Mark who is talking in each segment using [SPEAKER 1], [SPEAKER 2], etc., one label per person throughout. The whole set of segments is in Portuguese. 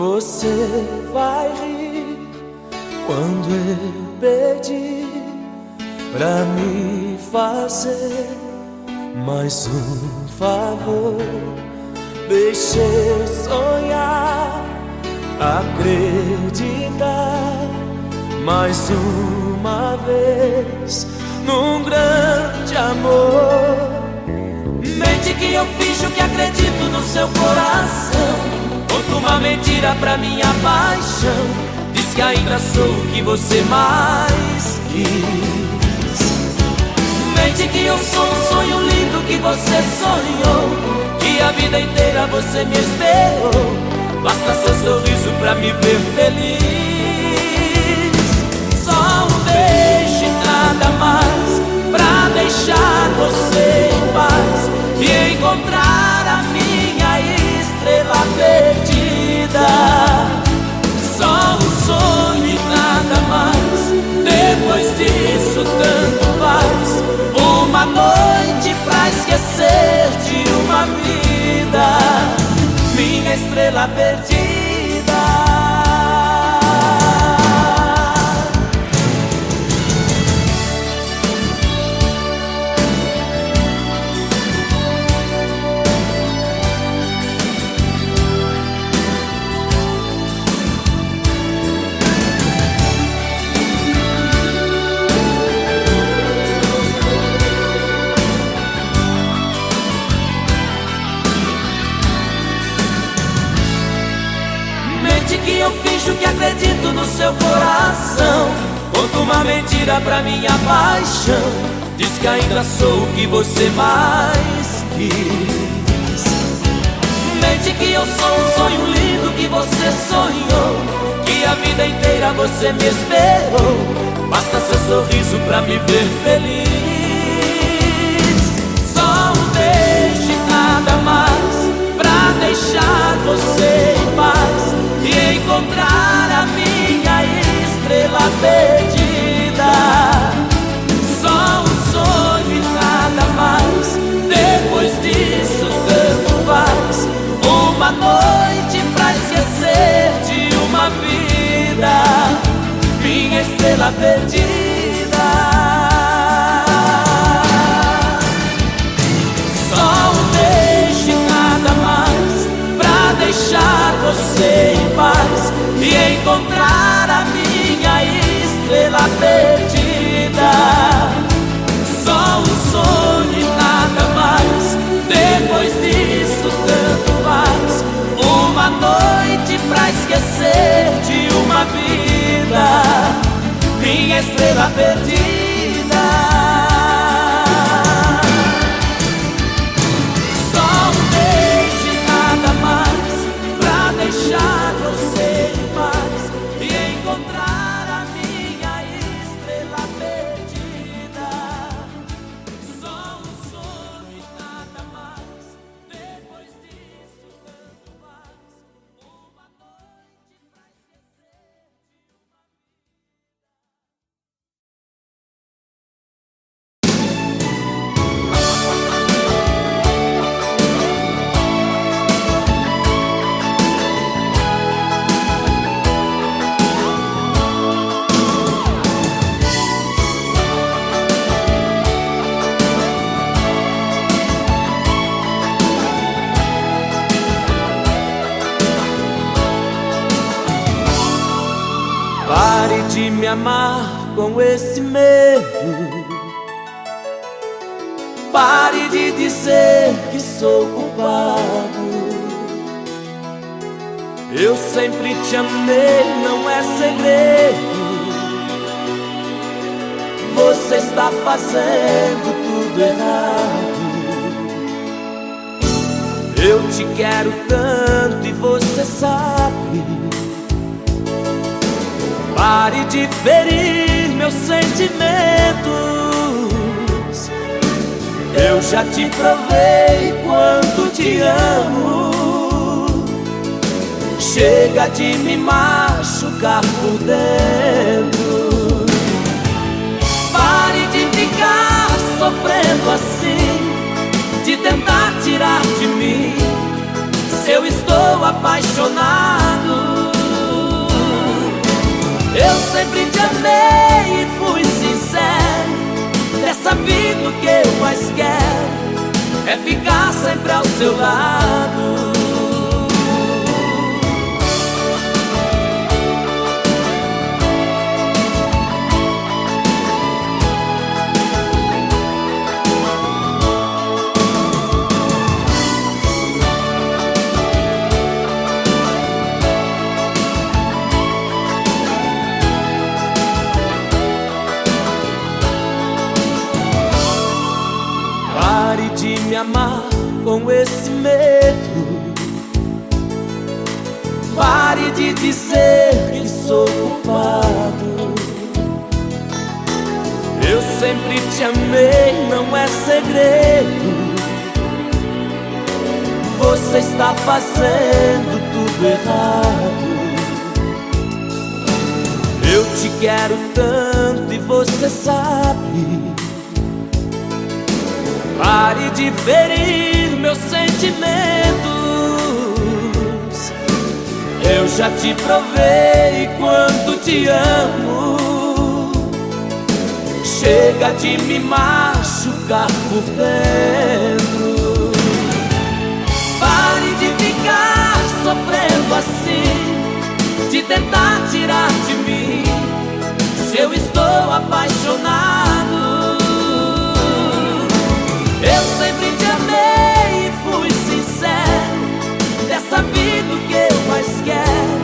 [SPEAKER 1] Você vai rir quando eu pedir pra me fazer mais um favor. Deixa eu sonhar, acreditar mais uma vez num grande amor. Mente que eu finjo que acredito no seu coração. Conto uma mentira pra minha paixão. Diz que ainda sou o que você mais quis. Mente que eu sou um sonho lindo que você sonhou, que a vida inteira você me esperou. Basta seu sorriso pra me ver feliz. Só um beijo e nada mais pra deixar você em paz e encontrar a minha estrela perdida. Só um sonho e nada mais. Depois disso tanto faz. Uma noite pra esquecer de uma vida, minha estrela perdida. Que eu finjo que acredito no seu coração. Conto uma mentira pra minha paixão. Diz que ainda sou o que você mais quis. Mente que eu sou um sonho lindo que você sonhou, que a vida inteira você me esperou. Basta seu sorriso pra me ver feliz. Só um beijo e nada mais pra deixar você em paz e encontrar a minha estrela perdida. Só um sonho e nada mais. Depois disso tanto faz. Uma noite pra esquecer de uma vida, minha estrela perdida. Só um beijo e nada mais pra deixar você em paz e encontrar a minha estrela perdida. Só um sonho e nada mais. Depois disso tanto faz. Uma noite pra esquecer de uma vida, minha estrela perdida. Só um beijo e nada mais pra deixar você em paz e encontrar a minha estrela perdida. Só um sonho e nada mais. Depois disso tanto faz. Uma noite pra esquecer de Pare de me amar com esse medo. Pare de dizer que sou culpado. Eu sempre te amei, não é segredo. Você está fazendo tudo errado. Eu te quero tanto e você sabe. Pare de ferir meus sentimentos. Eu já te provei quanto te amo. Chega de me machucar por dentro. Pare de ficar sofrendo assim, de tentar tirar de mim. Se eu estou apaixonado, seu lado. Pare de me amar com esse medo. Pare de dizer que sou culpado. Eu sempre te amei, não é segredo. Você está fazendo tudo errado. Eu te quero tanto e você sabe. Pare de ferir meus sentimentos. Eu já te provei quanto te amo. Chega de me machucar por dentro. Pare de ficar sofrendo assim, de tentar tirar de mim se eu estou apaixonado. Eu sempre te amei e fui sincero. Dessa vida o que eu mais quero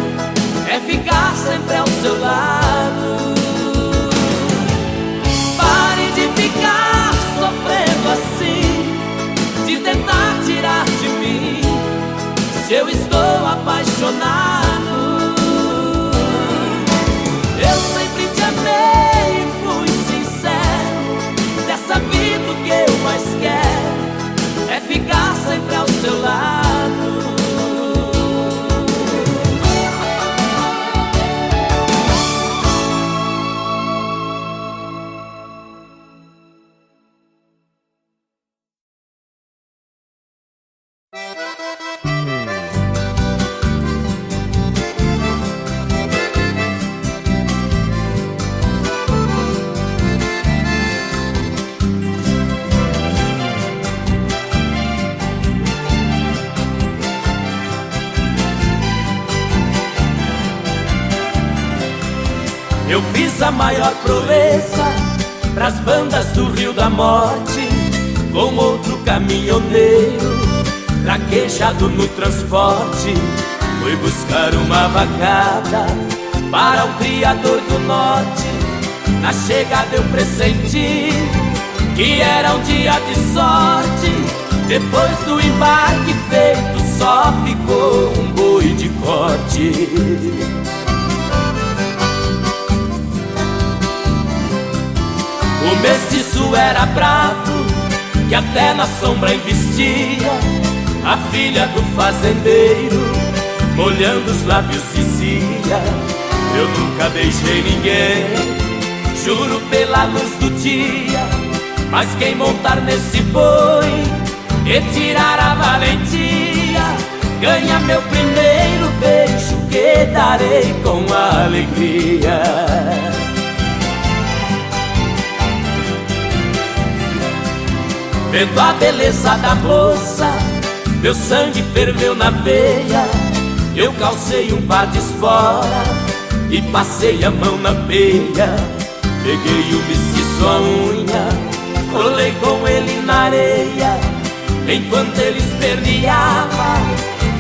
[SPEAKER 1] é ficar sempre ao seu lado. Pare de ficar sofrendo assim, de tentar tirar de mim se eu estou apaixonado. Eu sempre te amei e fui sincero. Dessa vida o que eu mais quero é ficar sempre ao seu lado. Eu fiz a maior proeza pras bandas do Rio da Morte, com outro caminhoneiro traquejado no transporte. Fui buscar uma vacada para um criador do norte. Na chegada eu pressenti que era um dia de sorte. Depois do embarque feito só ficou um boi de corte. O mestiço era bravo, que até na sombra investia. A filha do fazendeiro, molhando os lábios, dizia: eu nunca beijei ninguém, juro pela luz do dia. Mas quem montar nesse boi e tirar a valentia, ganha meu primeiro beijo, que darei com alegria. Vendo a beleza da moça, meu sangue ferveu na veia. Eu calcei um par de espora e passei a mão na peia. Peguei o mestiço à unha, colei com ele na areia. Enquanto ele esperneava,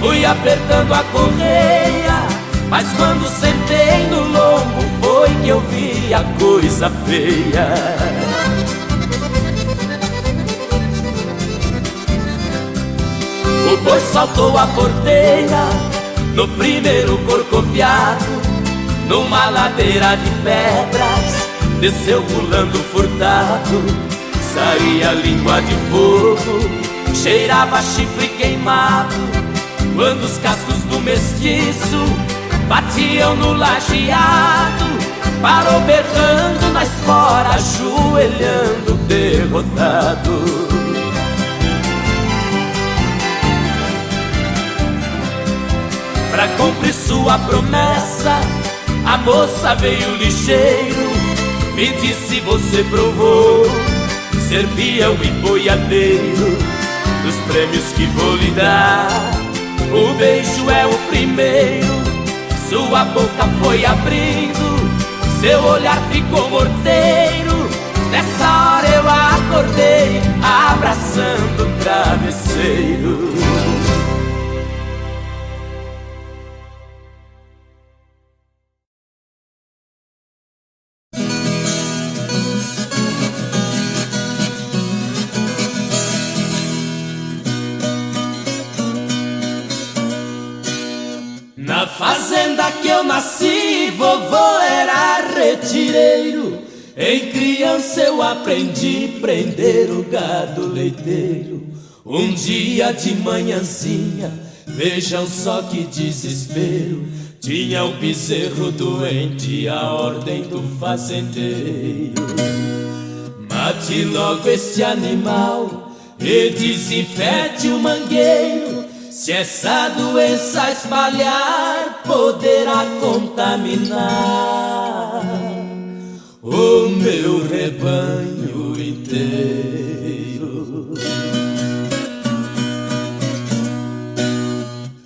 [SPEAKER 1] fui apertando a correia. Mas quando sentei no lombo, foi que eu vi a coisa feia. O boi saltou a porteira no primeiro corcoviado. Numa ladeira de pedras desceu pulando furtado. Saía língua de fogo, cheirava chifre queimado. Quando os cascos do mestiço batiam no lajeado, parou berrando na espora, ajoelhando derrotado. Pra cumprir sua promessa, a moça veio ligeiro. Me disse: você provou ser peão e boiadeiro. dos prêmios que vou lhe dar. O beijo é o primeiro, sua boca foi abrindo, seu olhar ficou morteiro. Nessa hora eu acordei, abraçando o travesseiro. Na fazenda que eu nasci, vovô era retireiro. Em criança eu aprendi a prender o gado leiteiro. Um dia de manhãzinha, vejam só que desespero, tinha um bezerro doente, a ordem do fazendeiro: mate logo este animal e desinfete o mangueiro. Se essa doença espalhar, poderá contaminar o meu rebanho inteiro.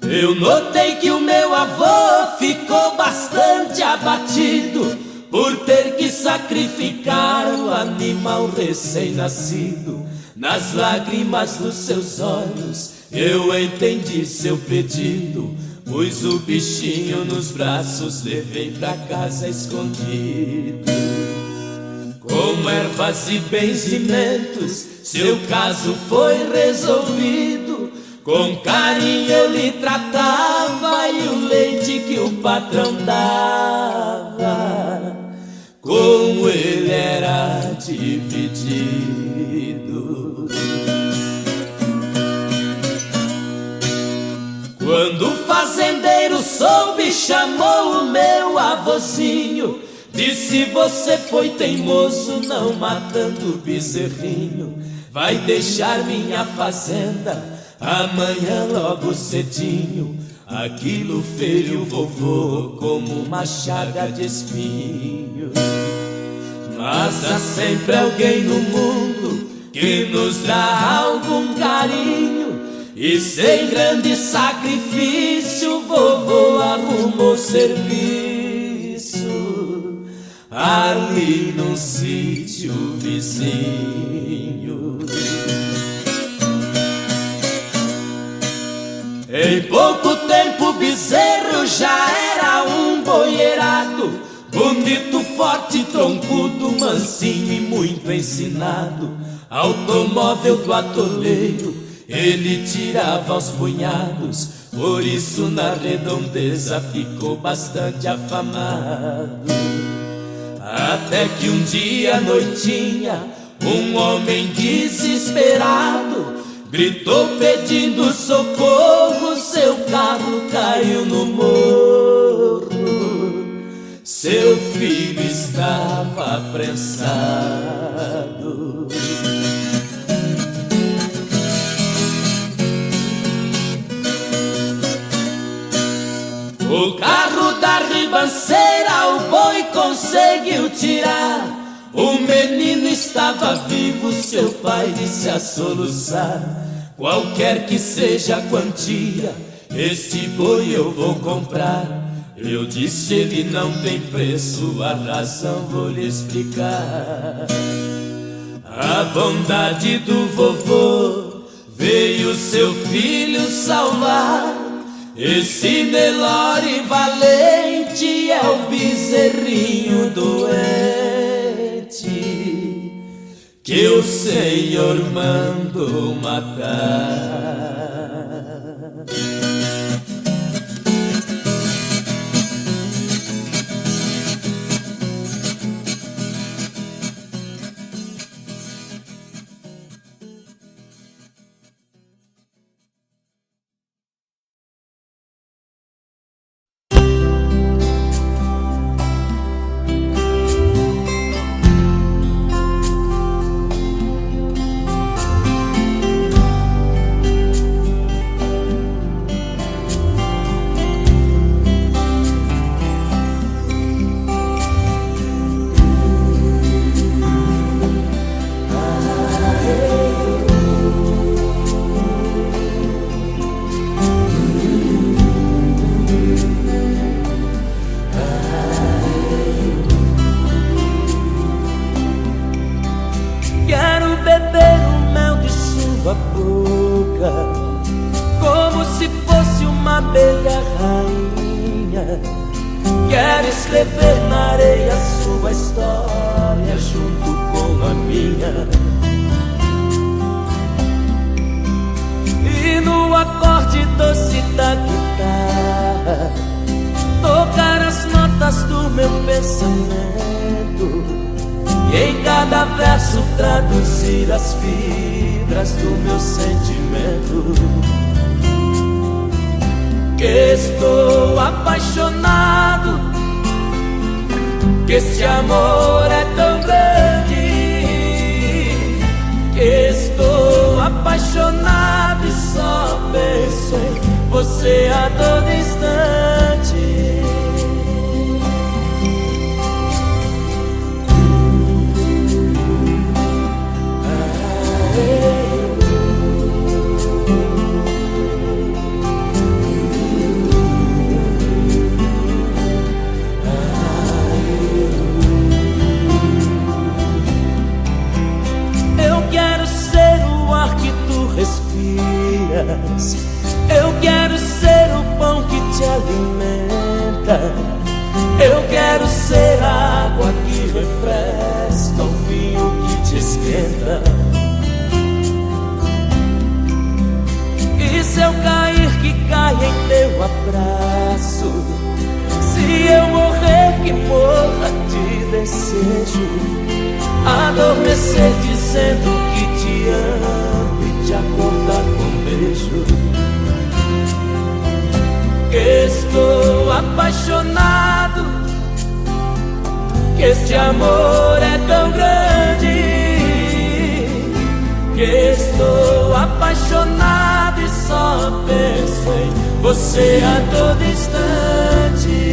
[SPEAKER 1] Eu notei que o meu avô ficou bastante abatido por ter que sacrificar o animal recém-nascido. Nas lágrimas dos seus olhos eu entendi seu pedido, pus o bichinho nos braços, levei pra casa escondido. Com ervas e benzimentos seu caso foi resolvido. Com carinho eu lhe tratava e o leite que o patrão dava com ele era dividido. Quando o fazendeiro soube, chamou o meu avôzinho, disse: você foi teimoso não matando o bezerrinho. Vai deixar minha fazenda amanhã logo cedinho. Aquilo feriu o vovô como uma chaga de espinho. Mas há sempre alguém no mundo que nos dá algum carinho, e sem grande sacrifício vovô arrumou serviço ali num sítio vizinho. Em pouco tempo o bezerro já era um boieirado, bonito, forte, troncudo, mansinho e muito ensinado. Automóvel do atoleiro ele tirava aos punhados, por isso na redondeza ficou bastante afamado. Até que um dia à noitinha um homem desesperado gritou pedindo socorro, seu carro caiu no morro, seu filho estava apressado. O carro da ribanceira o boi conseguiu tirar. O menino estava vivo, seu pai disse a soluçar: qualquer que seja a quantia, este boi eu vou comprar. Eu disse: ele não tem preço, a razão vou lhe explicar. A bondade do vovô veio seu filho salvar. Esse Nelore valente é o bezerrinho doente que o Senhor mandou matar. abelha rainha. Quero escrever na areia sua história junto com a minha. E no acorde doce da guitarra tocar as notas do meu pensamento, e em cada verso traduzir as fibras do meu sentimento. Que estou apaixonado, que este amor é tão grande. Que estou apaixonado e só penso em você a todo instante. Eu quero ser o pão que te alimenta. Eu quero ser a água que refresca, o vinho que te esquenta. E se eu cair, que caia em teu abraço. Se eu morrer, que morra de desejo. Adormecer dizendo que te amo e te acordar com beijo. Que estou apaixonado, que este amor é tão grande. Que estou apaixonado e só penso em você a todo instante.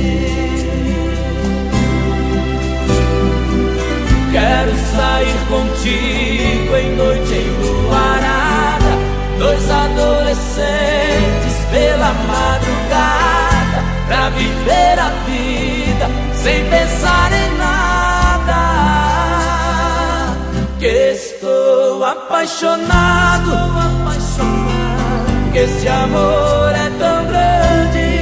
[SPEAKER 1] Quero sair contigo em noite enluarada, dois adolescentes pela madrugada, pra viver a vida sem pensar em nada. Que estou apaixonado, que este amor é tão grande.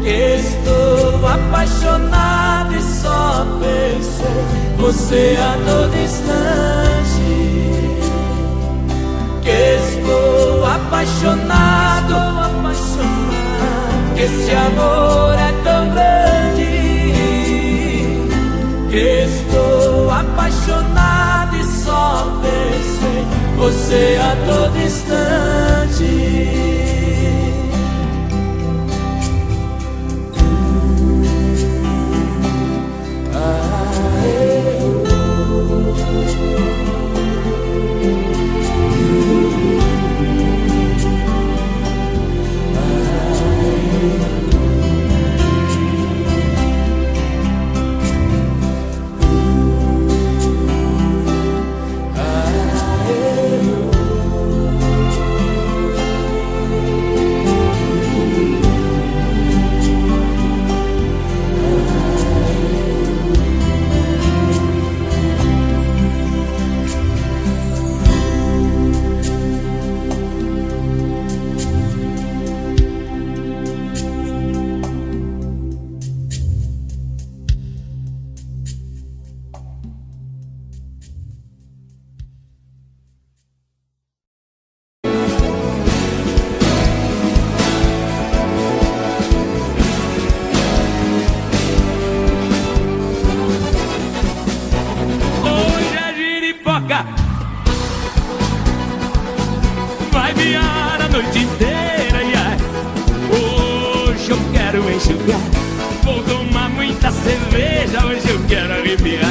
[SPEAKER 1] Que estou apaixonado e só penso em você a todo instante. Que estou apaixonado, que este amor é tão grande. Que estou apaixonado e só penso em você a todo instante. Vai viar a noite inteira, yeah. Hoje eu quero enxugar, vou tomar muita cerveja, hoje eu quero arrepiar.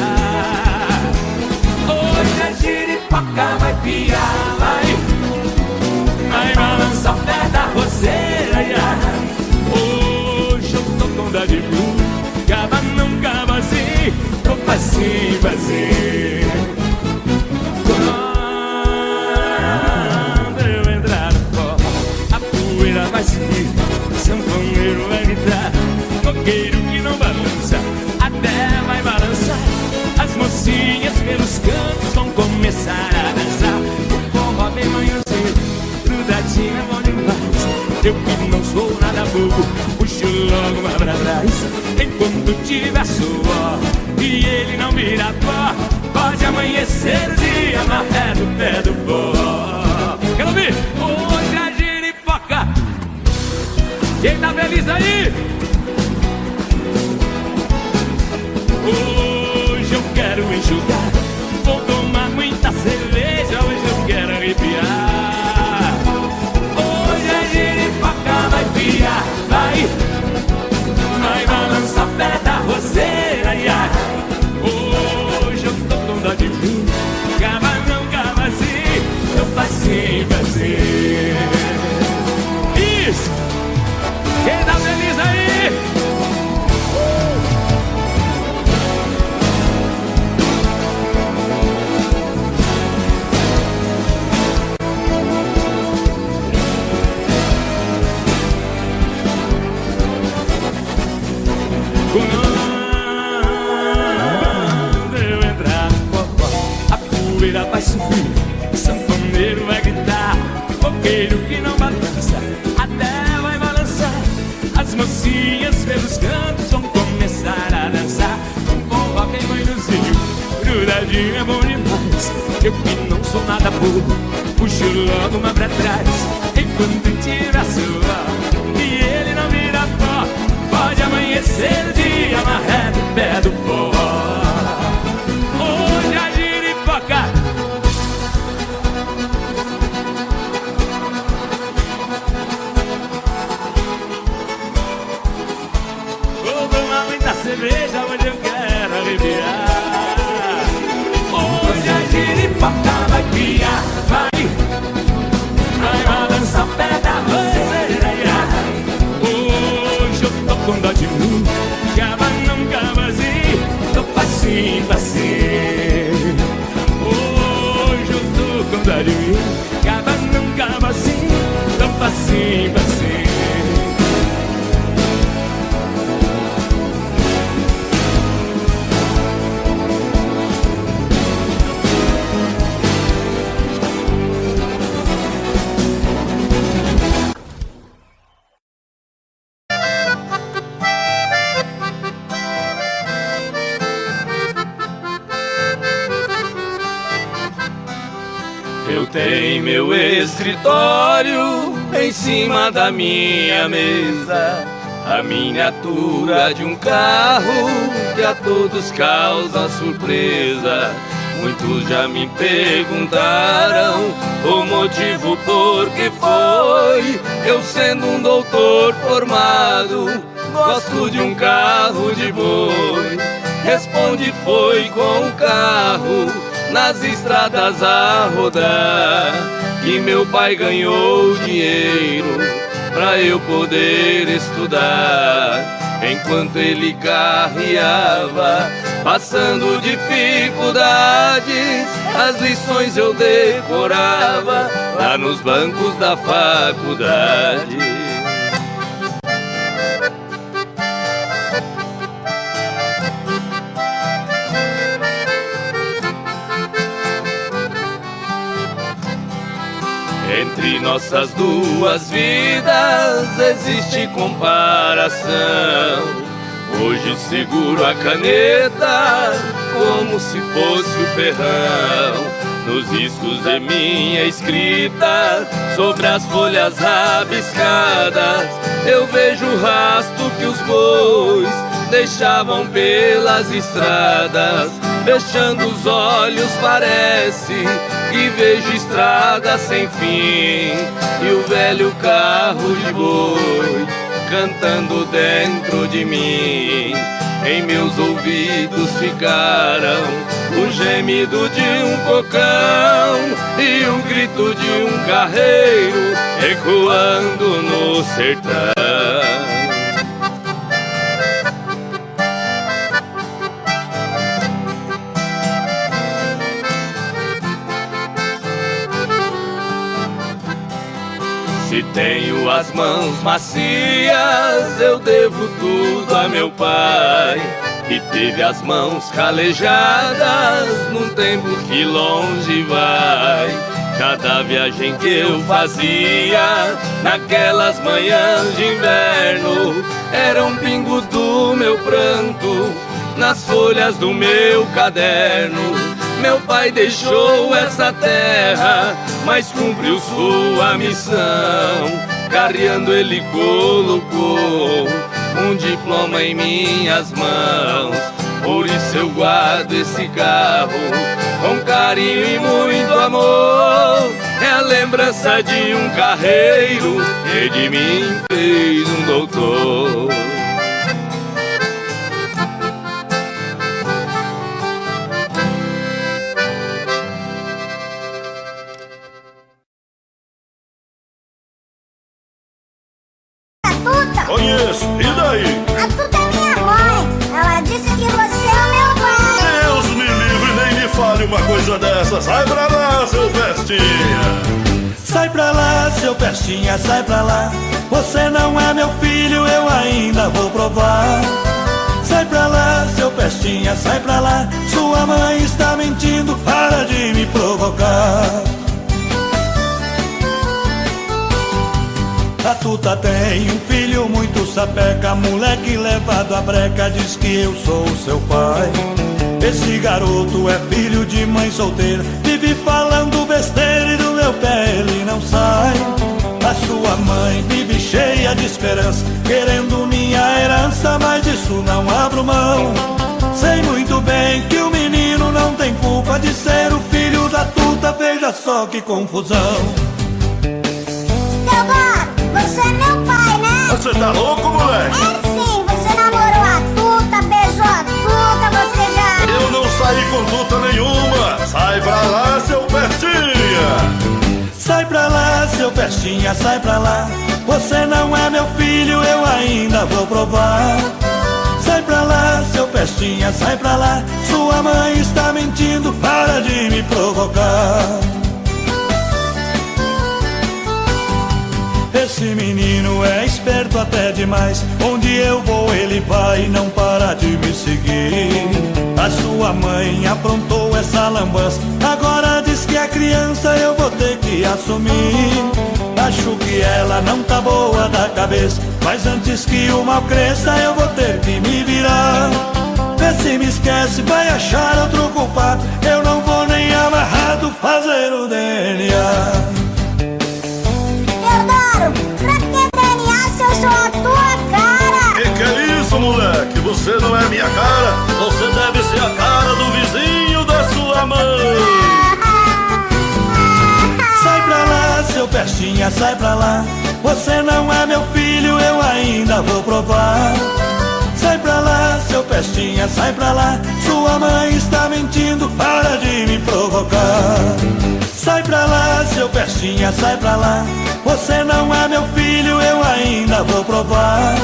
[SPEAKER 1] Hoje a giripoca vai piar, vai balançar o pé da roseira, yeah. Hoje eu tô com dó de blu, cava não cava assim, tô facinho, facinho. Vai seguir, sanfoneiro vai gritar, coqueiro que não balança, até vai balançar. As mocinhas pelos cantos vão começar a dançar. Eu que não sou nada bobo, puxo logo mais pra trás. Enquanto tiver suor e ele não vira pó, pode amanhecer o dia na ré do pé do pó. Quero ouvir? Hoje é giripoca. Quem tá feliz aí? Hoje eu quero enxugar, vou tomar muita cerveja, hoje eu quero arrepiar. Hoje é giripoca, vai piar, vai balançar o pé da roseira, ia. Hoje eu tô com dó de mim, cava não, cava assim, eu facinho, facinho. Isso! Quem tá feliz aí? Quando eu entrar no forró, a poeira vai subir, o sanfoneiro vai gritar, fogueiro que não balança, até vai balançar. As mocinhas pelos cantos vão começar a dançar. Um forró que vai no zinho, grudadinho é bom demais. Eu que não sou nada bobo, puxo logo uma pra trás. Enquanto tiver suor e ele não vira pó, pode amanhecer o dia na ré do pé do pó. Hoje a giripoca. Vou tomar muita cerveja, hoje eu quero arrepiar. Hoje a giripoca vai piar, vai balançar o pé da roseira. Hoje eu tô com dó de mim, cava não, cava assim, tô facinho, facinho. Hoje eu tô com dó de mim, cava não, cava assim, tô facinho, facinho.
[SPEAKER 2] Eu tenho meu escritório em cima da minha mesa, a miniatura de um carro que a todos causa surpresa. Muitos já me perguntaram o motivo por que foi. Eu sendo um doutor formado, gosto de um carro de boi. Responde foi com o carro nas estradas a rodar, que meu pai ganhou dinheiro pra eu poder estudar. Enquanto ele carreava, passando dificuldades, as lições eu decorava lá nos bancos da faculdade. Entre nossas duas vidas existe comparação. Hoje seguro a caneta como se fosse o ferrão nos riscos de minha escrita, sobre as folhas rabiscadas eu vejo o rastro que os bois deixavam pelas estradas. Fechando os olhos parece que vejo estrada sem fim, e o velho carro de boi cantando dentro de mim. Em meus ouvidos ficaram o gemido de um cocão e o grito de um carreiro ecoando no sertão. Se tenho as mãos macias, eu devo tudo a meu pai, que teve as mãos calejadas num tempo que longe vai. cada viagem que eu fazia, naquelas manhãs de inverno, eram pingos do meu pranto nas folhas do meu caderno. Meu pai deixou essa terra, mas cumpriu sua missão. Carreando ele colocou um diploma em minhas mãos. Por isso eu guardo esse carro com carinho e muito amor. É a lembrança de um carreiro que de mim fez um doutor.
[SPEAKER 3] Conheço, e daí?
[SPEAKER 4] A Tuta é minha mãe. Ela disse que você é o meu pai.
[SPEAKER 3] Deus me livre, nem me fale uma coisa dessa. Sai pra lá, seu Pestinha.
[SPEAKER 5] Sai pra lá, seu Pestinha, sai pra lá. Você não é meu filho, eu ainda vou provar. Sai pra lá, seu Pestinha, sai pra lá. Sua mãe está mentindo, para de me provocar. A Tuta tem um filho muito sapeca, moleque levado à breca, diz que eu sou o seu pai. Esse garoto é filho de mãe solteira, vive falando besteira e do meu pé ele não sai. A sua mãe vive cheia de esperança, querendo minha herança, mas disso não abro mão. Sei muito bem que o menino não tem culpa de ser o filho da Tuta, veja só que confusão.
[SPEAKER 4] Você é meu pai, né?
[SPEAKER 3] Você tá louco, moleque?
[SPEAKER 4] É sim, você namorou a Tuta, beijou a Tuta, você já...
[SPEAKER 3] Eu não saí com Tuta nenhuma. Sai pra lá, seu Pestinha.
[SPEAKER 5] Sai pra lá, seu Pestinha, sai pra lá. Você não é meu filho, eu ainda vou provar. Sai pra lá, seu Pestinha, sai pra lá. Sua mãe está mentindo, para de me provocar. Esse menino é esperto até demais. Onde eu vou ele vai e não para de me seguir. A sua mãe aprontou essa lambança, agora diz que a criança eu vou ter que assumir. Acho que ela não tá boa da cabeça, mas antes que o mal cresça eu vou ter que me virar. Vê se me esquece, vai achar outro culpado. Eu não vou nem amarrado fazer o DNA.
[SPEAKER 4] Pra que DNA se eu sou a tua cara?
[SPEAKER 3] Que é isso, moleque? Você não é minha cara. Você deve ser a cara do vizinho da sua mãe.
[SPEAKER 5] Sai pra lá, seu Pestinha, sai pra lá. Você não é meu filho, eu ainda vou provar. Sai pra lá, seu Pestinha, sai pra lá. Sua mãe está mentindo, para de me provocar. Sai pra lá, seu Pestinha, sai pra lá. Você não é meu filho, eu ainda vou provar.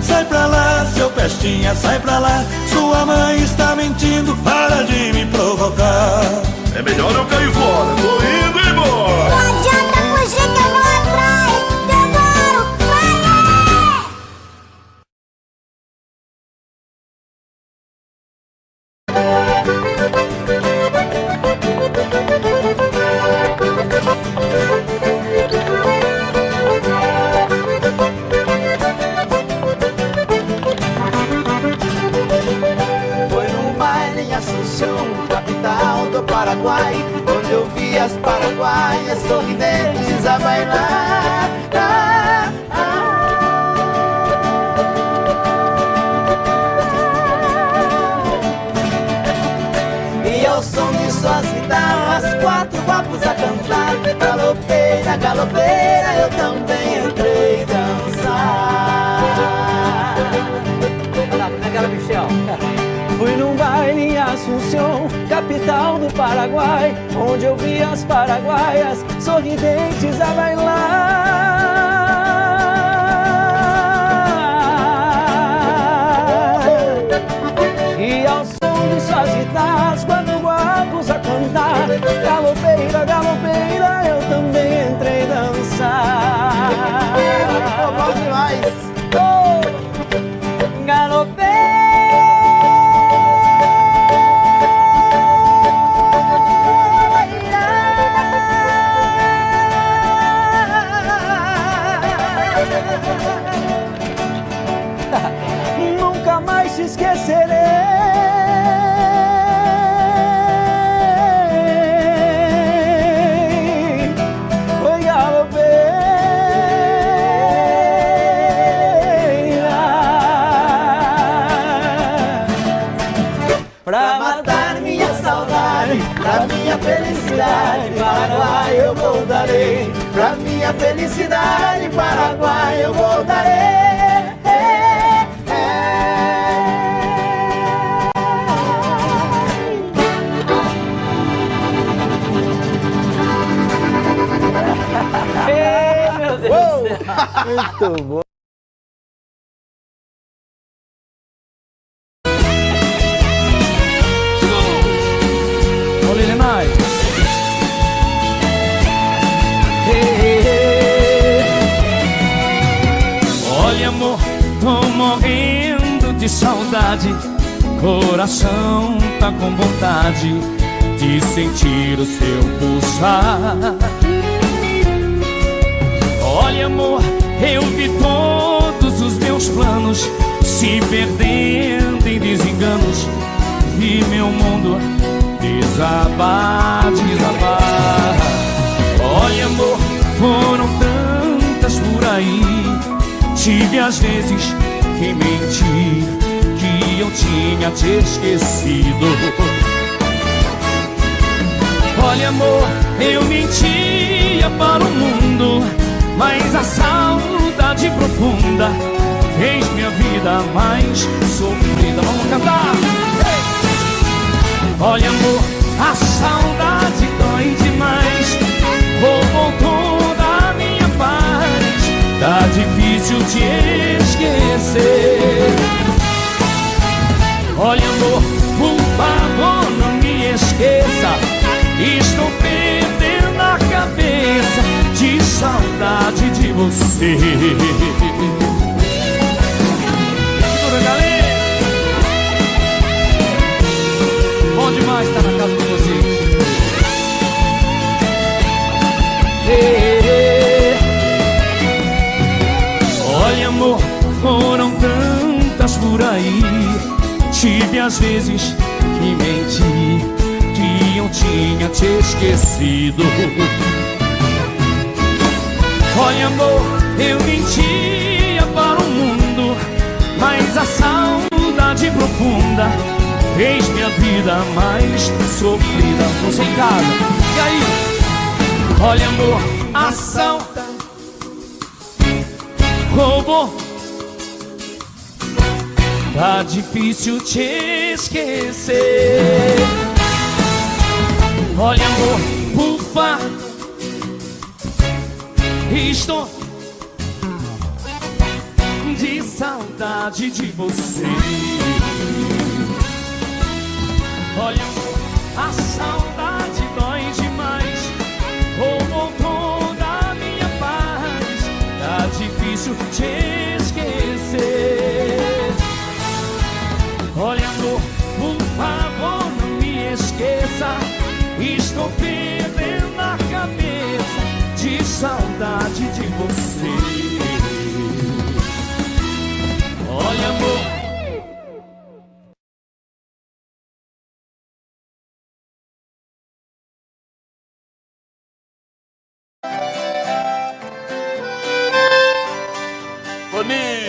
[SPEAKER 5] Sai pra lá, seu Pestinha, sai pra lá. Sua mãe está mentindo, para de me provocar.
[SPEAKER 3] É melhor eu cair fora, tô indo embora.
[SPEAKER 4] Não adianta fugir que eu vou atrás. Teodoro, vai!
[SPEAKER 6] Capital do Paraguai, onde eu vi as paraguaias sorridentes a bailar. E ao som de suas guitarras, quatro guapos a cantar. Galopeira, galopeira, eu também entrei dançar. Naquela Michel. Fui num baile em Assunção, capital do Paraguai, onde eu vi as paraguaias sorridentes a bailar. E ao som de suas guitarras, quatro guapos a cantar. Galopeira, galopeira, eu também entrei dançar. Oh, bom demais! Oh, galopeira. Nunca mais te esquecerei. Oi, galopeira, pra matar minha saudade, pra minha felicidade, Paraguai eu voltarei. Pra minha felicidade, Paraguai eu voltarei. Ei, meu Deus do céu. Muito bom.
[SPEAKER 5] Olha, amor, tô morrendo de saudade. Coração tá com vontade de sentir o seu pulsar. Olha, amor, eu vi todos os meus planos se perdendo em desenganos. Vi meu mundo desabar, desabar. Olha, amor, foram tantas por aí. Tive às vezes que mentir, que eu tinha te esquecido. Olha, amor, eu mentia para o mundo, mas a saudade profunda fez minha vida mais sofrida. Vamos cantar! Hey! Olha, amor, a saudade dói demais, roubou toda a minha paz. Tá difícil te esquecer. Olha, amor, por favor, não me esqueça. Estou perdendo a cabeça de saudade de você. Segura, galera. Bom demais estar na casa de vocês. Olha, amor, foram tantas por aí. Tive às vezes que mentir, que eu tinha te esquecido. Olha, amor, eu mentia para o mundo, mas a saudade profunda fez minha vida mais sofrida. Você em casa, e aí? Olha, amor, a saudade roubou. Tá difícil te esquecer. Olha, amor, por favor, estou de saudade de você. Olha, amor, a saudade dói demais, roubou toda a minha paz. Tá difícil te esquecer. Olha, amor, por favor, não me esqueça. Estou perdendo a cabeça de saudade de você. Olha, amor,
[SPEAKER 3] bonito.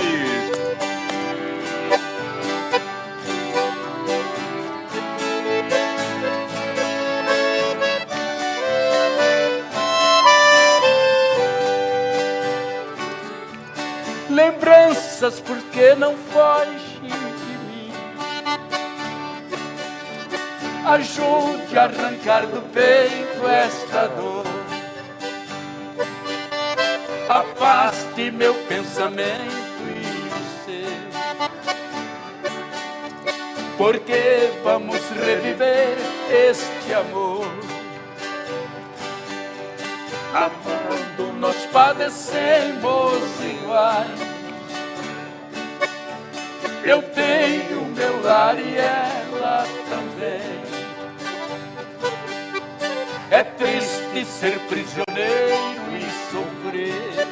[SPEAKER 2] Lembranças, porque não foge de mim. Ajude a arrancar do peito esta dor. Afaste meu pensamento e o seu, porque vamos reviver este amor. Amando nós padecemos iguais. Eu tenho meu lar e ela também. É triste ser prisioneiro e sofrer,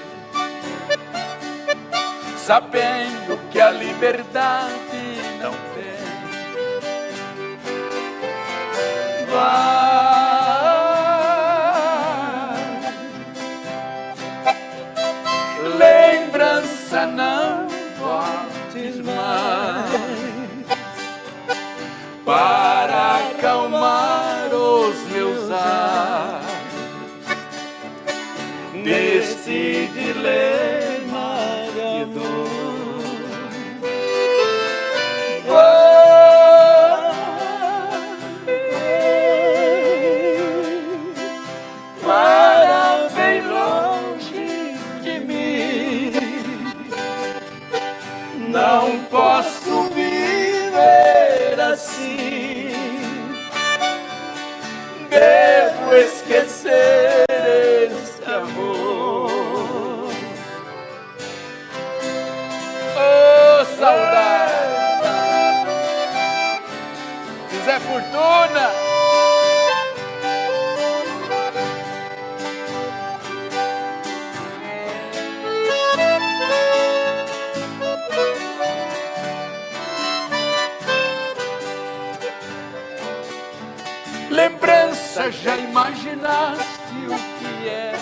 [SPEAKER 2] sabendo que a liberdade não tem. Vai, lembrança, não voltes mais para acalmar os meus ais neste dilema de dor. Para bem longe de mim, não posso viver assim. Devo esquecer esse amor. Oh, saudade! Zé Fortuna! Lembrança, já imaginaste o que é?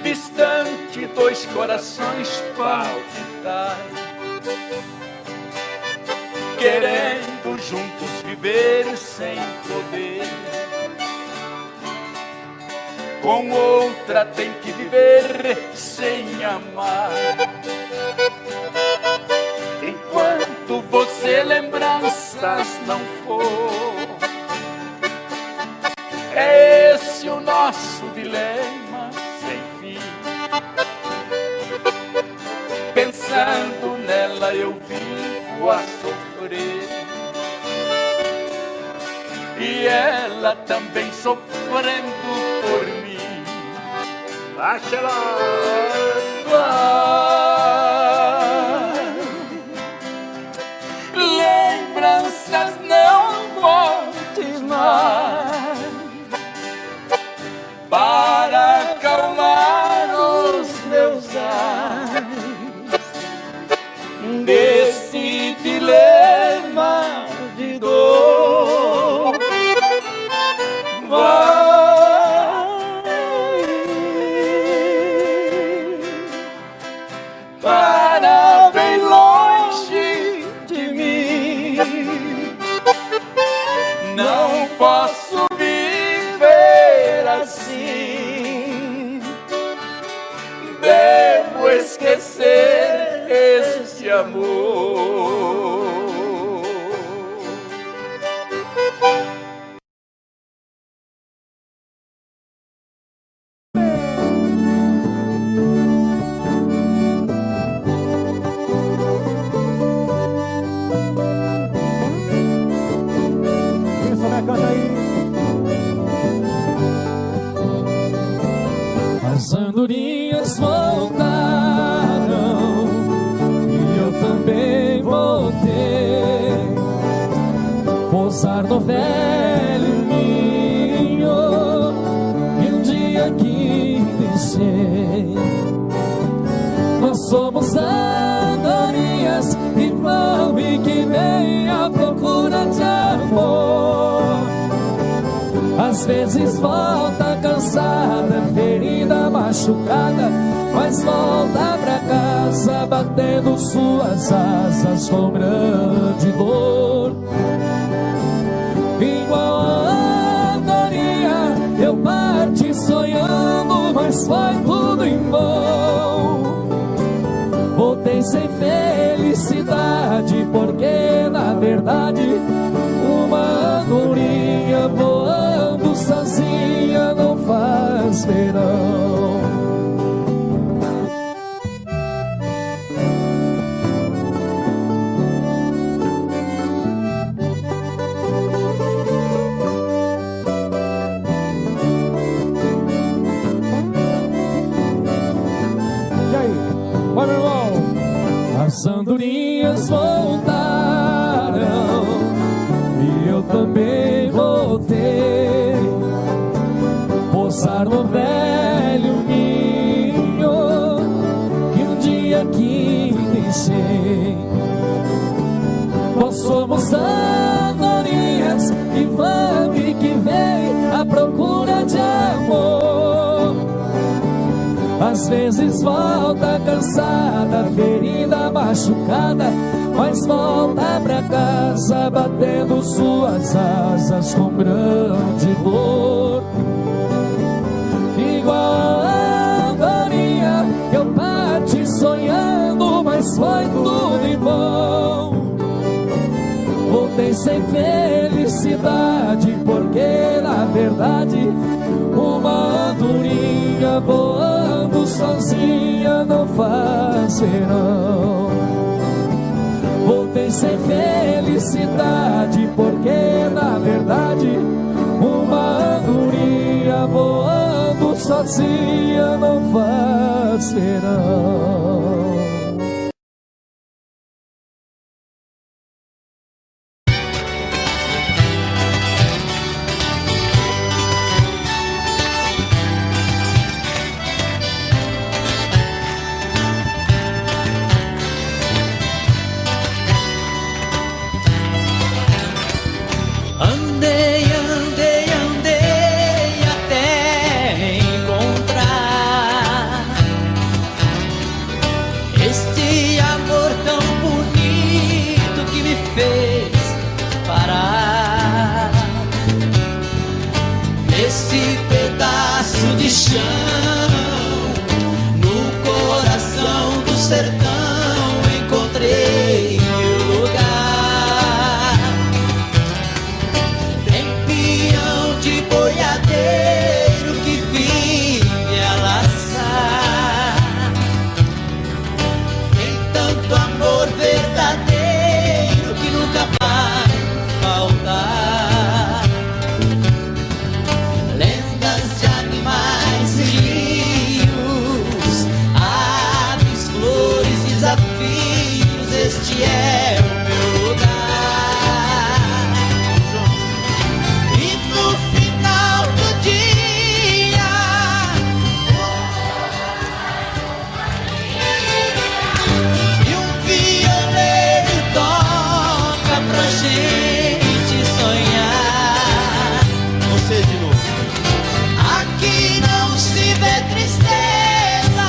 [SPEAKER 2] Distante, dois corações palpitais, querendo juntos viver sem poder. Com outra tem que viver sem amar. Enquanto você lembranças não for, é esse o nosso dilema sem fim. Pensando nela eu vivo a sofrer, e ela também sofrendo por mim. Baixa lembranças, não voltes mais para acalmar os meus ais desse dilema de dor. Para bem longe de mim, não posso viver assim. Devo esquecer esse amor.
[SPEAKER 1] As andorinhas voltaram e eu também voltei. Pousar no velho ninho e um dia que deixei. Nós somos andorinhas que vão e que vêm à procura de amor. Às vezes volta cansada, ferida, machucada, mas volta pra casa batendo suas asas com grande dor. Igual a andorinha eu parti sonhando, mas foi tudo em vão. Voltei sem felicidade, porque na verdade uma andorinha voando sozinha não faz verão. E aí, bora, irmão? As andorinhas voltaram e eu também voltei. Pousar no velho ninho Às vezes volta cansada, ferida, machucada, mas volta pra casa batendo suas asas com grande dor. Igual a andorinha que eu bati sonhando, mas foi tudo em vão. Voltei sem felicidade, porque na verdade uma andorinha voando sozinha não faz verão. Voltei sem felicidade, porque na verdade uma andorinha voando sozinha não faz verão.
[SPEAKER 6] Este é o meu lugar. E no final do dia e o violeiro toca pra gente sonhar. Aqui não se vê tristeza,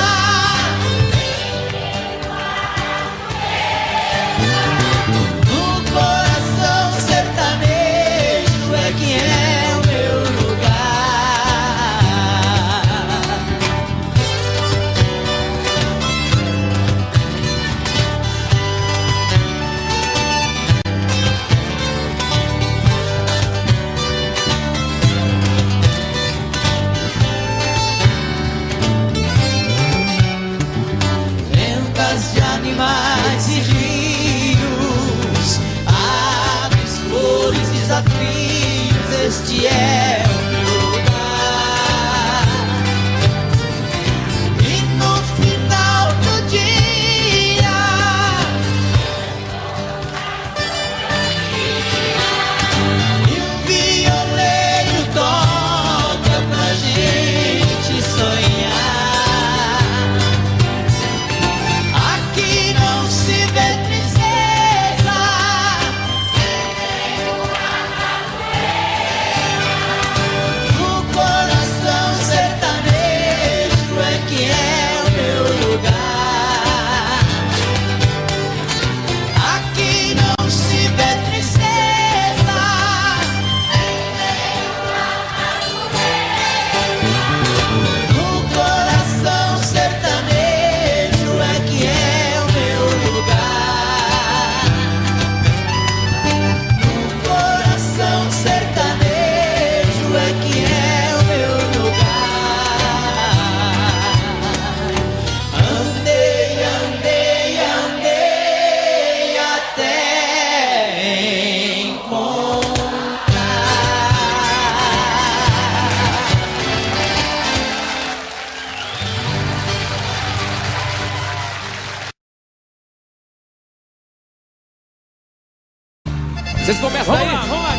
[SPEAKER 2] Vocês começam daí?
[SPEAKER 7] Vamos lá.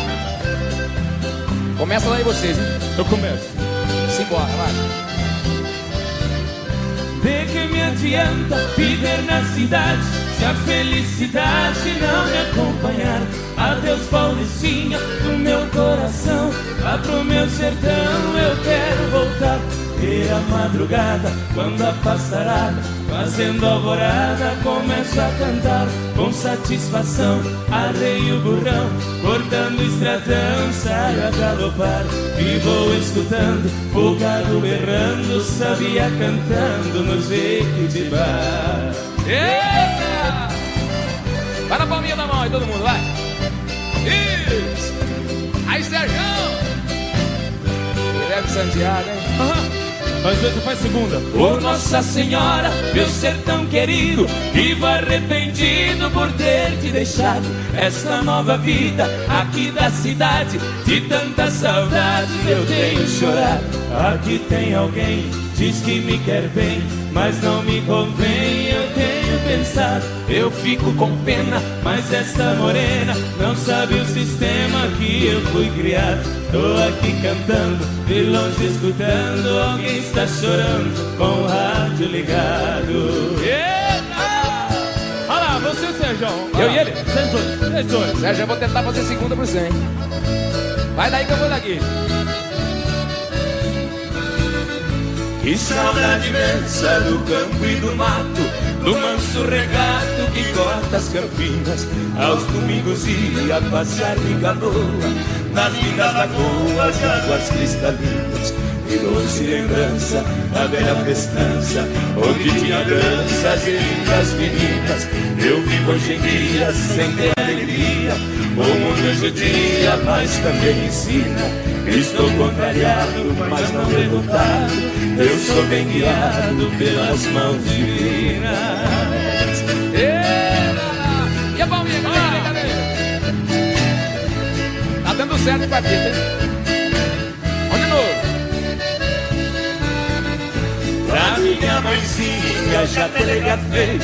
[SPEAKER 2] Começa daí vocês, hein?
[SPEAKER 7] Eu começo.
[SPEAKER 2] Simbora, vai.
[SPEAKER 1] De que me adianta viver na cidade se a felicidade não me acompanhar? Adeus, Paulistinha, do meu coração, lá pro meu sertão eu quero voltar.
[SPEAKER 5] E a madrugada, quando a passarada, fazendo alvorada, começo a cantar com satisfação. Arreio o burrão, cortando o estradão, saio a galopar e vou escutando o gado berrando, sabia cantando no jeito de bar.
[SPEAKER 2] Eita! Vai na palminha da mão aí, todo mundo, vai! Isso! Aí, Serjão! Guilherme Santiago, hein?
[SPEAKER 5] Às vezes faz segunda.
[SPEAKER 1] Por Nossa Senhora, meu sertão querido, vivo arrependido por ter te deixado esta nova vida aqui da cidade. De tantas saudades eu tenho chorado.
[SPEAKER 5] Aqui tem alguém, diz que me quer bem, mas não me convém, eu tenho pensado.
[SPEAKER 1] Eu fico com pena,
[SPEAKER 5] Mas esta morena não sabe o sistema que eu fui criado. Tô aqui cantando, de longe escutando, alguém está chorando com o rádio ligado.
[SPEAKER 2] Eita!
[SPEAKER 5] Olha lá, você e o Sérgio.
[SPEAKER 2] Eu e ele?
[SPEAKER 5] Vocês dois.
[SPEAKER 2] Sérgio, eu vou tentar fazer segunda pro 100. Vai daí que eu vou daqui.
[SPEAKER 1] que saudade imensa do campo e do mato, do manso regato que corta as campinas. Aos domingos ia passear de canoa nas lindas lagoas e águas cristalinas. E doce lembrança da velha festança, onde tinha danças e lindas meninas. Eu vivo hoje em dia sem ter alegria, o mundo judia, mas também ensina. Estou contrariado, mas não derrotado, eu sou bem guiado pelas mãos divinas.
[SPEAKER 2] E a palminha, cadê? Tá dando certo o quarteto, hein? Vamos de novo.
[SPEAKER 1] Pra minha mãezinha já telegrafei,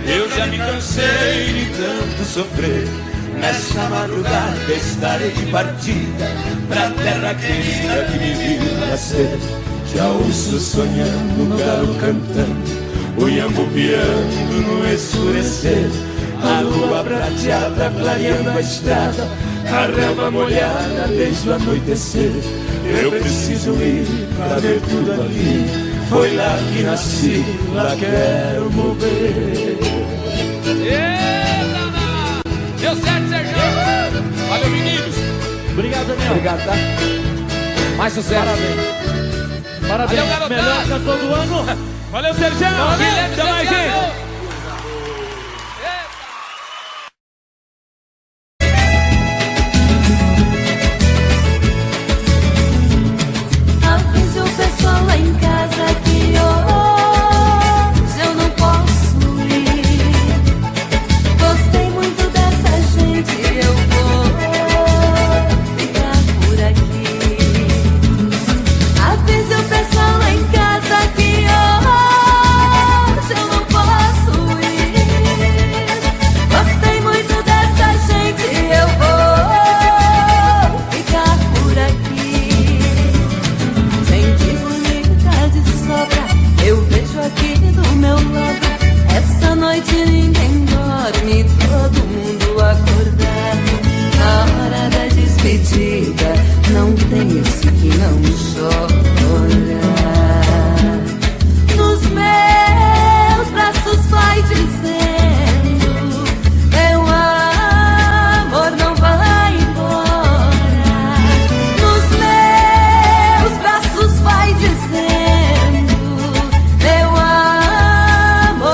[SPEAKER 1] eu já me cansei de tanto sofrer. Nessa madrugada estarei de partida pra terra querida que me viu nascer. Já ouço sonhando no galo cantando, o iambu piando no escurecer. A lua prateada clareando a estrada, a relva molhada desde o anoitecer. Eu preciso ir pra ver tudo ali, foi lá que nasci, lá quero morrer.
[SPEAKER 2] Deu certo, Sérgio! Valeu, meninos!
[SPEAKER 5] Obrigado, Daniel.
[SPEAKER 2] Obrigado, tá? Mais sucesso!
[SPEAKER 5] Parabéns.
[SPEAKER 2] Valeu, garotada.
[SPEAKER 5] Melhor cantor do ano. Valeu, Sérgio. Até mais, gente.
[SPEAKER 7] Avise o pessoal lá em casa que hoje eu não posso ir. Gostei muito dessa gente, eu vou ficar por aqui. Avise o pessoal lá em casa que hoje eu não posso ir. Gostei muito dessa gente, eu vou ficar por aqui. Gente bonita de sobra, eu vejo aqui do meu lado. Essa noite ninguém dorme, todo mundo acordado. Na hora da despedida, não tem esse que não chora. Nos meus braços vai dizendo: meu amor não vai embora. Nos meus braços vai dizendo: meu amor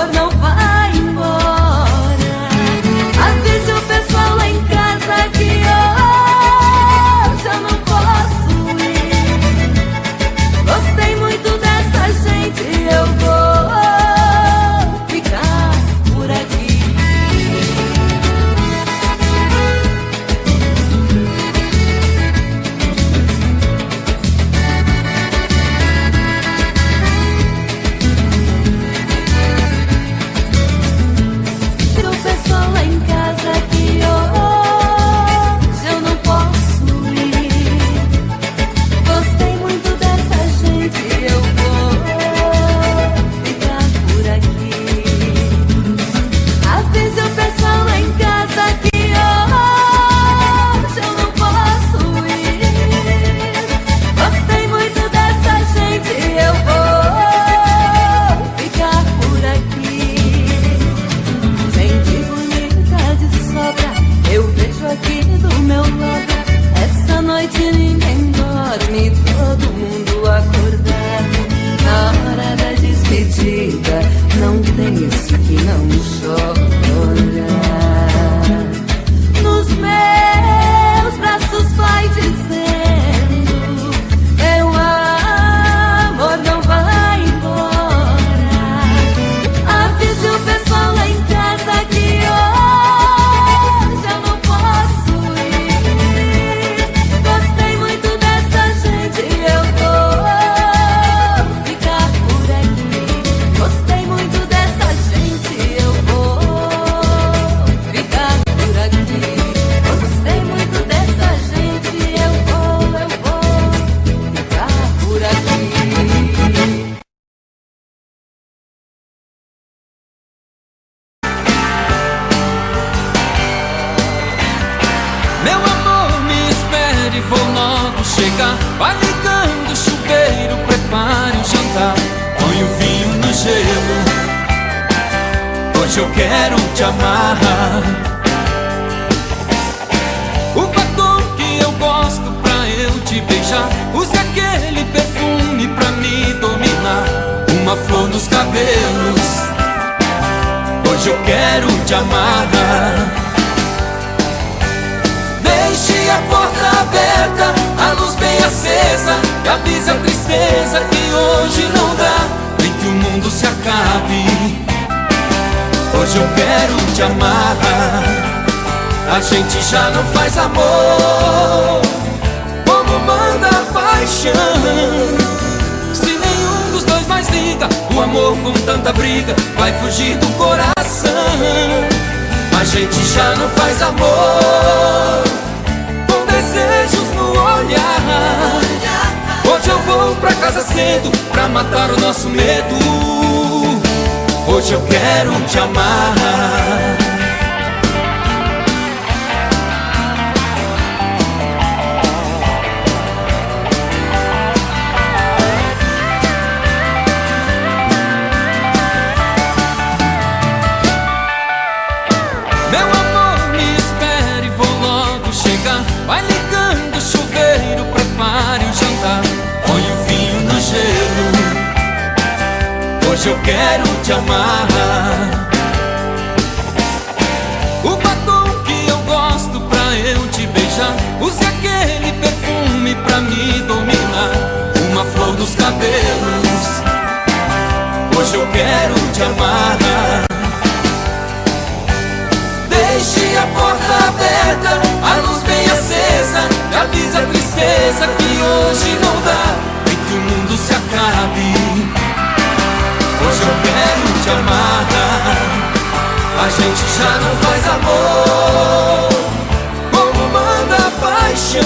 [SPEAKER 1] Hoje eu quero te amar. O batom que eu gosto pra eu te beijar, use aquele perfume pra me dominar. Uma flor nos cabelos, hoje eu quero te amar. Deixe a porta aberta, a luz bem acesa, e avise a tristeza que hoje não dá, nem que o mundo se acabe. Hoje eu quero te amar. A gente já não faz amor como manda a paixão. Se nenhum dos dois mais liga, o amor com tanta briga vai fugir do coração. A gente já não faz amor com desejos no olhar. Hoje eu vou pra casa cedo pra matar o nosso medo. Hoje eu quero te amar. Meu amor, me espere, vou logo chegar. Vai ligando o chuveiro, prepare o jantar, põe o vinho no gelo. Hoje eu quero te amar. O batom que eu gosto pra eu te beijar, use aquele perfume pra me dominar. Uma flor nos cabelos, hoje eu quero te amar. Deixe a porta aberta, a luz bem acesa, e avise a tristeza que hoje não dá, nem que o mundo se acabe. Hoje eu quero te amar. A gente já não faz amor como manda a paixão.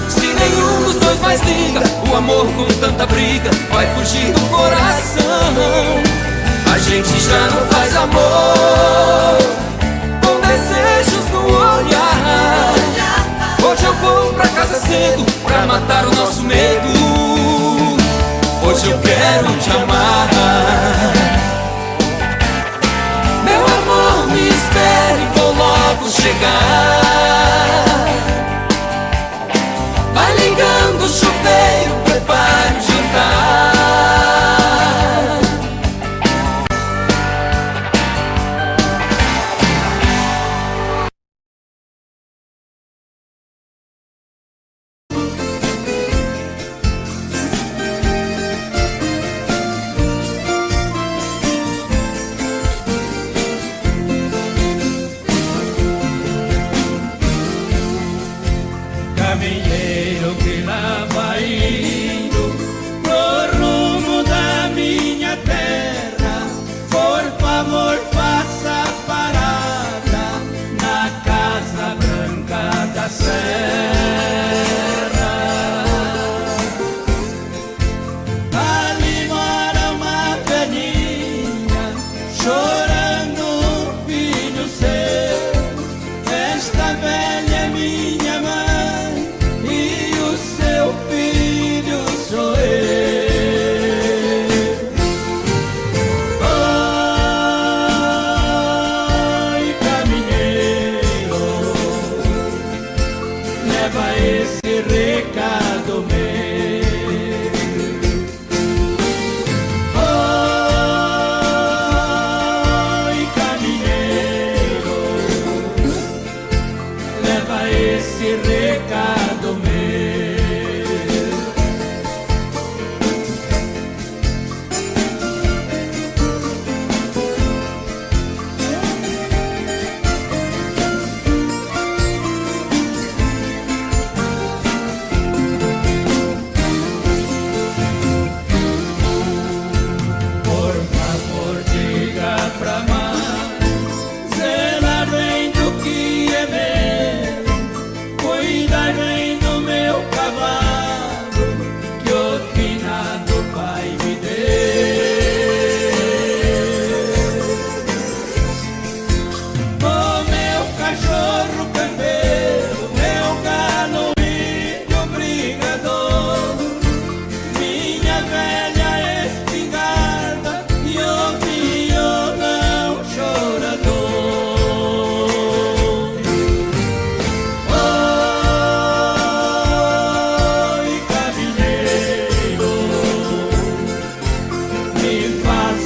[SPEAKER 1] Se nenhum dos dois mais liga, o amor com tanta briga vai fugir do coração. A gente já não faz amor com desejos no olhar. Hoje eu vou pra casa cedo pra matar o nosso medo. Hoje eu quero te amar. Meu amor, me espere, vou logo chegar. Vai ligando o chuveiro, prepare o jantar.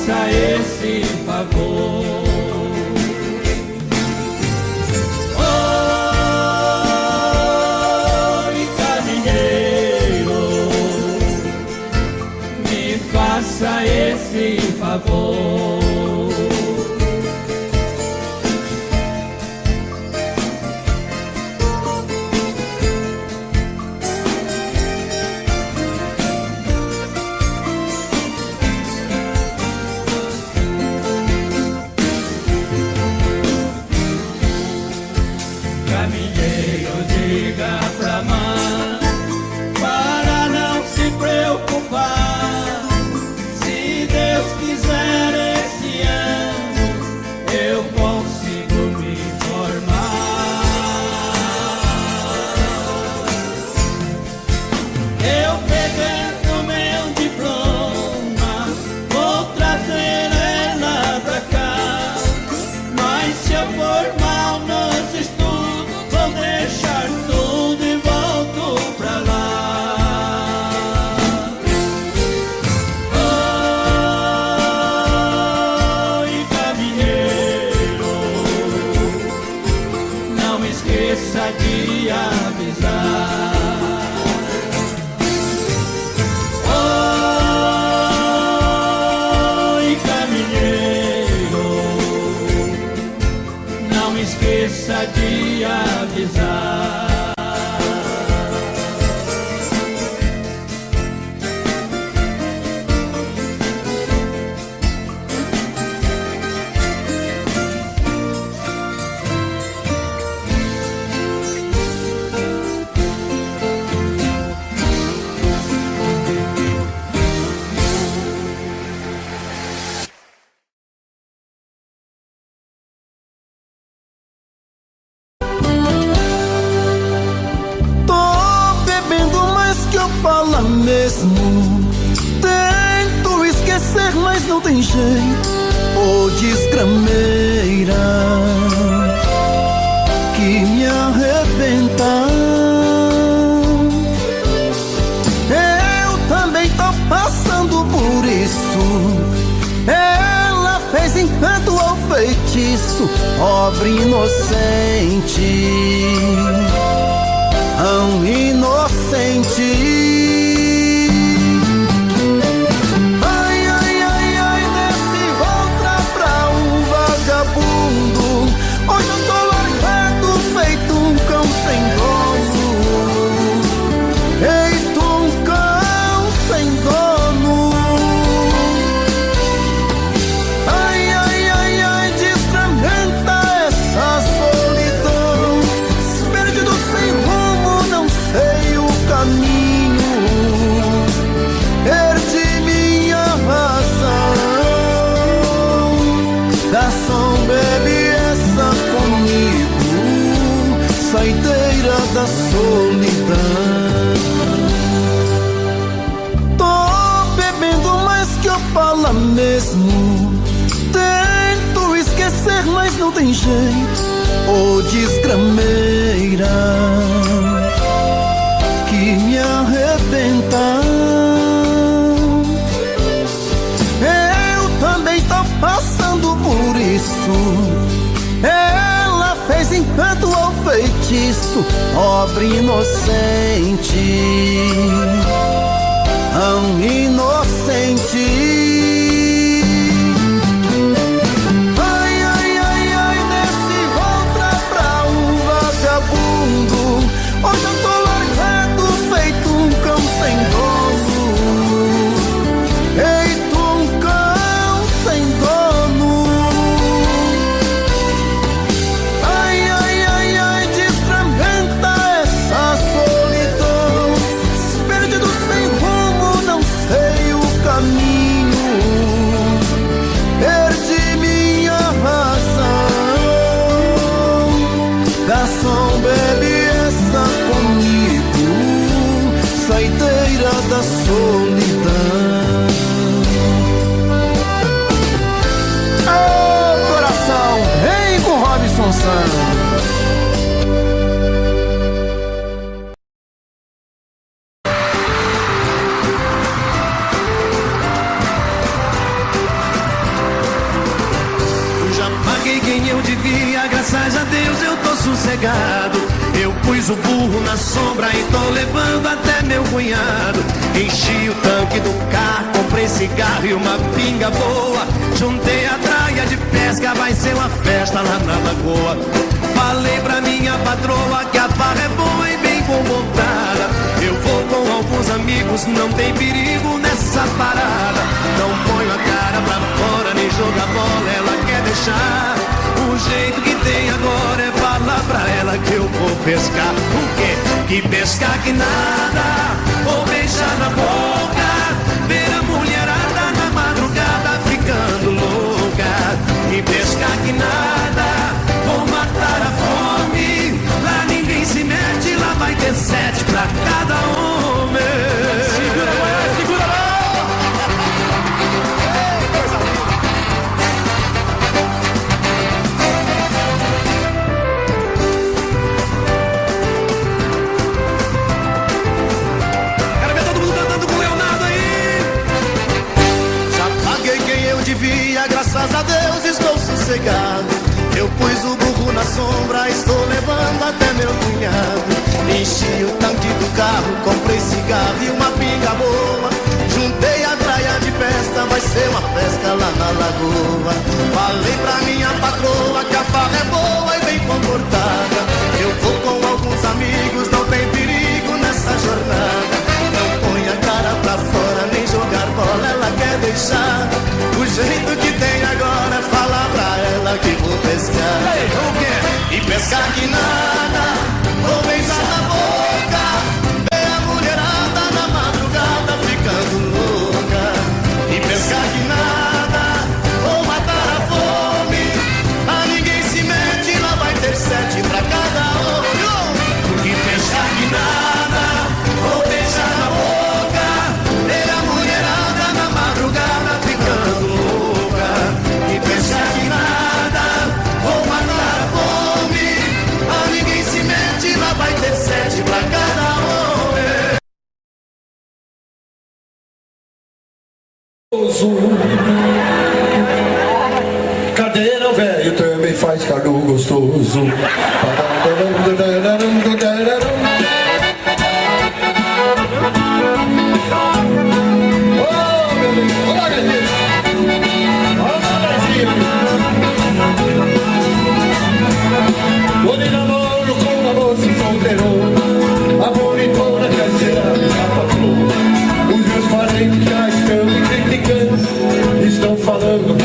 [SPEAKER 1] faça esse favor. Oi, caminheiro, me faça esse favor. De avisar.
[SPEAKER 6] Fala mesmo, tento esquecer, mas não tem jeito. Ô desgrameira que me arrebenta. Eu também tô passando por isso. Ela fez encanto ou feitiço, pobre inocente, tão inocente. Hoje eu tô largado, feito um cão sem dono. Feito um cão sem dono. Ai, ai, ai, ai, desfragmenta essa solidão. Perdido sem rumo, não sei o caminho. Perdi minha razão. Garçom, bebe comigo, saideira da solidão. Tô bebendo mais que eu falo mesmo. Tento esquecer, mas não tem jeito. Ô desgrameira que me arrebenta. Eu também tô passando por isso. Ela fez encanto ou feitiço, pobre inocente, tão inocente. Ai, ai, ai, ai, desce outra pra um vagabundo. Hoje eu tô largado, feito um cão sem dono. Feito um cão sem dono. Perdido sem rumo, não sei o caminho.
[SPEAKER 5] dia, graças a Deus eu tô sossegado. Eu pus o burro na sombra e tô levando até meu cunhado. Enchi o tanque do carro, comprei cigarro e uma pinga boa. Juntei a traia de pesca, vai ser uma festa lá na lagoa. Falei pra minha patroa que a farra é boa e bem bom montada. Eu vou com alguns amigos, não tem perigo nessa parada. Não ponho a cara pra fora, nem joga bola, ela quer deixar. O jeito que tem agora é falar pra ela que eu vou pescar. O quê? Que pescar que nada, ou beijar na boca. Ver a mulherada na madrugada ficando louca. Que pescar que nada, ou matar a fome. Lá ninguém se mete, lá vai ter 7 pra cada homem. Segura, mulher, segura lá! Quero ver todo mundo cantando com o Leonardo aí! Já paguei quem eu devia, graças a Deus estou sossegado. Eu pus o burro na sombra, estou levando até meu cunhado. Enchi o tanque do carro, comprei cigarro e uma pinga boa. Juntei a traia de festa, vai ser uma pesca lá na lagoa. Falei pra minha patroa que a farra é boa e bem comportada. Eu vou com alguns amigos, não tem perigo nessa jornada. Não põe a cara pra fora, nem jogar bola, ela quer deixar. O jeito que tem agora é falar pra ela que vou pescar. E pescar que nada, vou beijar na boca. Ver a mulherada na madrugada ficando louca. E pescar que nada, vou matar a fome. A ninguém se mete, lá vai ter 7 pra cada homem. E pescar que nada, vou beijar na boca. Ver a mulherada na madrugada ficando louca. E pescar que nada, vou matar a fome. A ninguém se mete, lá vai ter 7 pra cada homem.
[SPEAKER 8] Cadeira velho também faz cargo gostoso. Tô de namoro com uma moça solteirona, a bonitona quer ser a minha patroa. Os meus parentes já estão me criticando, estão falando